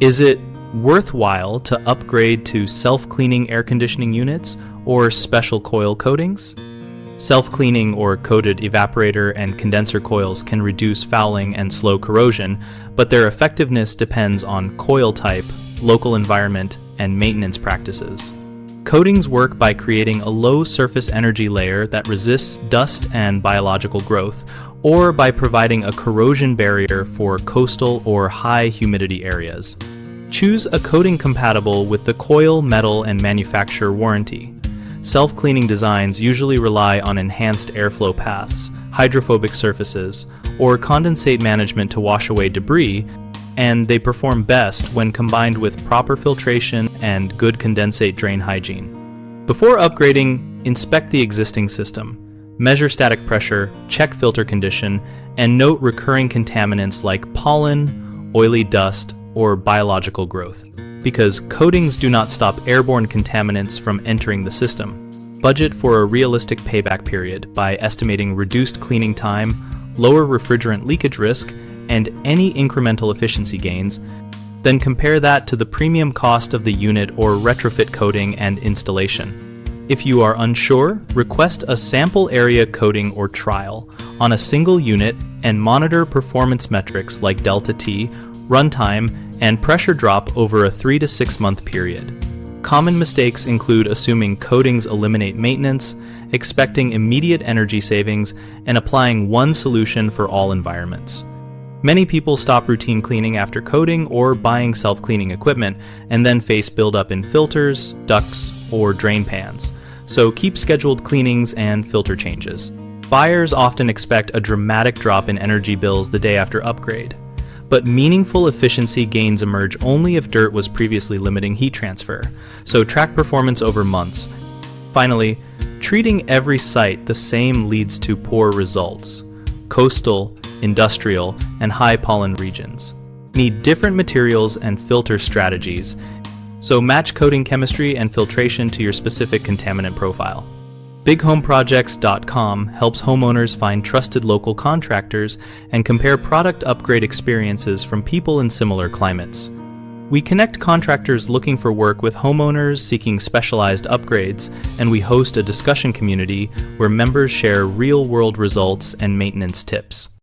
Is it worthwhile to upgrade to self-cleaning air conditioning units or special coil coatings? Self-cleaning or coated evaporator and condenser coils can reduce fouling and slow corrosion, but their effectiveness depends on coil type, local environment, and maintenance practices. Coatings work by creating a low surface energy layer that resists dust and biological growth, or by providing a corrosion barrier for coastal or high humidity areas. Choose a coating compatible with the coil, metal, and manufacturer warranty. Self-cleaning designs usually rely on enhanced airflow paths, hydrophobic surfaces, or condensate management to wash away debris, and they perform best when combined with proper filtration and good condensate drain hygiene. Before upgrading, inspect the existing system. Measure static pressure, check filter condition, and note recurring contaminants like pollen, oily dust, or biological growth, because coatings do not stop airborne contaminants from entering the system. Budget for a realistic payback period by estimating reduced cleaning time, lower refrigerant leakage risk, and any incremental efficiency gains. Then compare that to the premium cost of the unit or retrofit coating and installation. If you are unsure, request a sample area coating or trial on a single unit and monitor performance metrics like delta T, runtime, and pressure drop over a 3 to 6 month period. Common mistakes include assuming coatings eliminate maintenance, expecting immediate energy savings, and applying one solution for all environments. Many people stop routine cleaning after coating or buying self-cleaning equipment and then face buildup in filters, ducts, or drain pans. So keep scheduled cleanings and filter changes. Buyers often expect a dramatic drop in energy bills the day after upgrade. But meaningful efficiency gains emerge only if dirt was previously limiting heat transfer, so track performance over months. Finally, treating every site the same leads to poor results. Coastal, industrial, and high pollen regions need different materials and filter strategies, so match coating chemistry and filtration to your specific contaminant profile. BigHomeProjects.com helps homeowners find trusted local contractors and compare product upgrade experiences from people in similar climates. We connect contractors looking for work with homeowners seeking specialized upgrades, and we host a discussion community where members share real-world results and maintenance tips.